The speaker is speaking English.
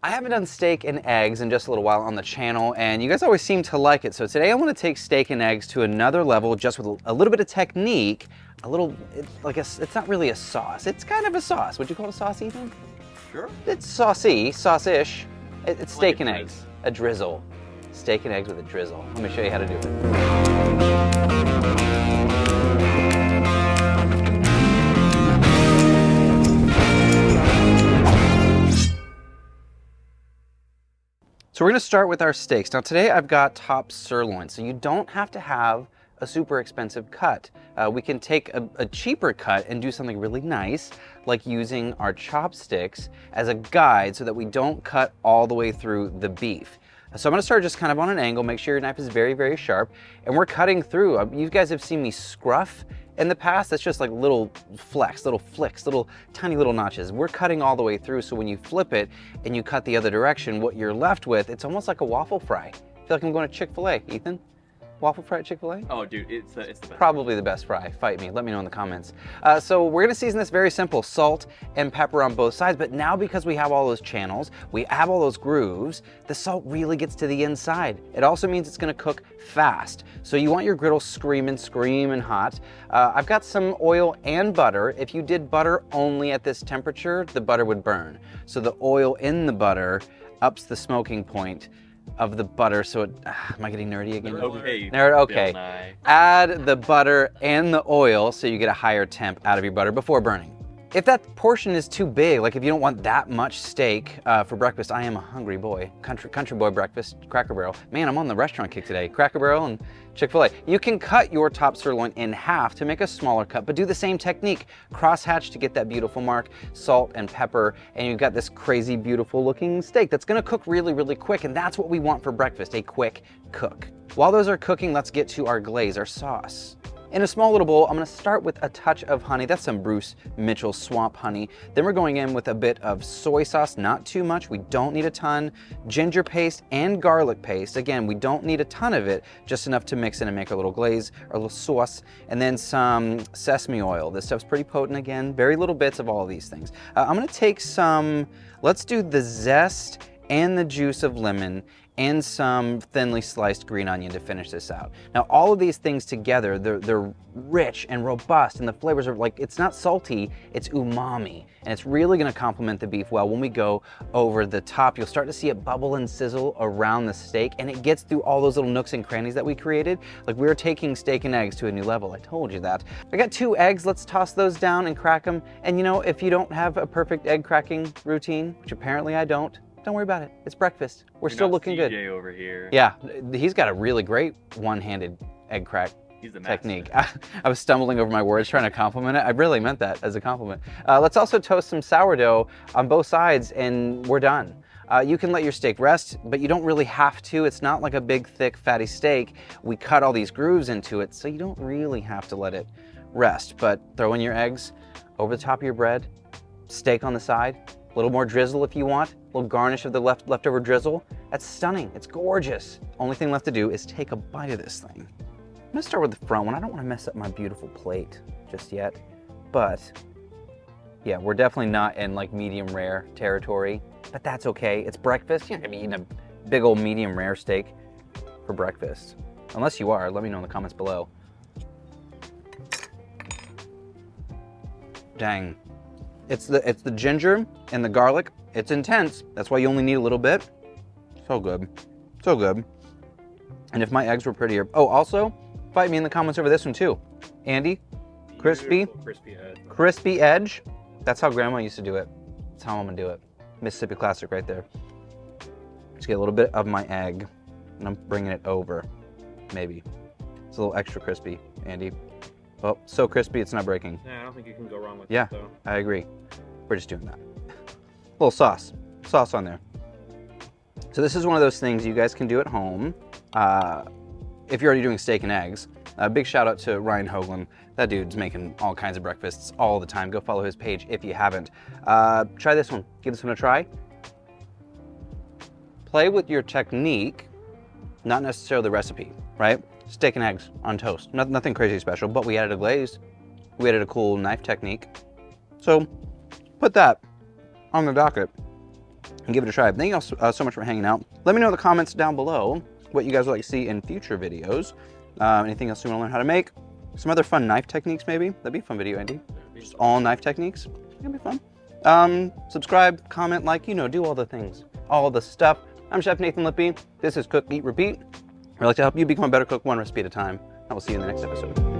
I haven't done steak and eggs in just a little while on the channel, and you guys always seem to like it. So today I want to take steak and eggs to another level, just with a little bit of technique, it's not really a sauce. It's kind of a sauce. Would you call it a sauce, Ethan? Sure. It's saucy, sauce-ish. It's steak like and eggs, a drizzle. Steak and eggs with a drizzle. Let me show you how to do it. So we're gonna start with our steaks. Now today I've got top sirloin, so you don't have to have a super expensive cut. We can take a cheaper cut and do something really nice, like using our chopsticks as a guide so that we don't cut all the way through the beef. So I'm gonna start just kind of on an angle, make sure your knife is very, very sharp, and we're cutting through. You guys have seen me scruff in the past. That's just like little flecks, little flicks, little tiny little notches. We're cutting all the way through, so when you flip it and you cut the other direction, what you're left with, it's almost like a waffle fry. I feel like I'm going to Chick-fil-A, Ethan. Waffle fry at Chick-fil-A? Oh, dude, it's the best. Probably the best fry. Fight me. Let me know in the comments. So we're gonna season this very simple. Salt and pepper on both sides, but now because we have all those channels, we have all those grooves, the salt really gets to the inside. It also means it's gonna cook fast. So you want your griddle screaming hot. I've got some oil and butter. If you did butter only at this temperature, the butter would burn. So the oil in the butter ups the smoking point of the butter, so it, am I getting nerdy again? Okay. Nerd, okay. Add the butter and the oil so you get a higher temp out of your butter before burning. If that portion is too big, like if you don't want that much steak for breakfast, I am a hungry boy. Country boy breakfast, Cracker Barrel. Man, I'm on the restaurant kick today. Cracker Barrel and Chick-fil-A. You can cut your top sirloin in half to make a smaller cut, but do the same technique. Cross-hatch to get that beautiful mark, salt and pepper, and you've got this crazy, beautiful looking steak that's gonna cook really, really quick, and that's what we want for breakfast, a quick cook. While those are cooking, let's get to our glaze, our sauce. In a small little bowl, I'm gonna start with a touch of honey. That's some Bruce Mitchell swamp honey. Then we're going in with a bit of soy sauce, not too much, we don't need a ton. Ginger paste and garlic paste. Again, we don't need a ton of it, just enough to mix in and make a little glaze or a little sauce. And then some sesame oil. This stuff's pretty potent again, very little bits of all of these things. I'm gonna take some, let's do the zest and the juice of lemon and some thinly sliced green onion to finish this out. Now, all of these things together, they're rich and robust, and the flavors are like, it's not salty, it's umami, and it's really gonna complement the beef well. When we go over the top, you'll start to see it bubble and sizzle around the steak, and it gets through all those little nooks and crannies that we created. Like, we're taking steak and eggs to a new level, I told you that. I got 2 eggs, let's toss those down and crack them. And you know, if you don't have a perfect egg cracking routine, which apparently I don't worry about it. It's breakfast. We're still looking good. Over here. Yeah, he's got a really great one-handed egg crack technique. I was stumbling over my words trying to compliment it. I really meant that as a compliment. Let's also toast some sourdough on both sides and we're done. You can let your steak rest, but you don't really have to. It's not like a big, thick, fatty steak. We cut all these grooves into it, so you don't really have to let it rest. But throw in your eggs over the top of your bread, steak on the side, a little more drizzle if you want, a little garnish of the leftover drizzle. That's stunning, it's gorgeous. Only thing left to do is take a bite of this thing. I'm gonna start with the front one. I don't wanna mess up my beautiful plate just yet, but yeah, we're definitely not in like medium rare territory, but that's okay. It's breakfast. You're not gonna be eating a big old medium rare steak for breakfast. Unless you are, let me know in the comments below. Dang. It's the ginger and the garlic. It's intense. That's why you only need a little bit. So good. So good. And if my eggs were prettier. Oh, also, fight me in the comments over this one too. Andy, crispy edge. Crispy edge. That's how Grandma used to do it. That's how I'm gonna do it. Mississippi classic right there. Just get a little bit of my egg and I'm bringing it over. Maybe. It's a little extra crispy, Andy. Oh, so crispy it's not breaking. Yeah, I don't think you can go wrong with that though. I agree. We're just doing that. A little sauce on there. So this is one of those things you guys can do at home. If you're already doing steak and eggs. Big shout out to Ryan Hoagland. That dude's making all kinds of breakfasts all the time. Go follow his page if you haven't. Try this one, give this one a try. Play with your technique, not necessarily the recipe, right? Steak and eggs on toast. Nothing crazy special, but we added a glaze. We added a cool knife technique. So put that on the docket. and give it a try. Thank you all so much for hanging out. Let me know in the comments down below what you guys would like to see in future videos. Anything else you want to learn how to make? Some other fun knife techniques maybe? That'd be a fun video, Andy. Just all knife techniques. It'd be fun. Subscribe, comment, like, you know, do all the things. All the stuff. I'm Chef Nathan Lippy. This is Cook, Eat, Repeat. I'd like to help you become a better cook one recipe at a time. I will see you in the next episode.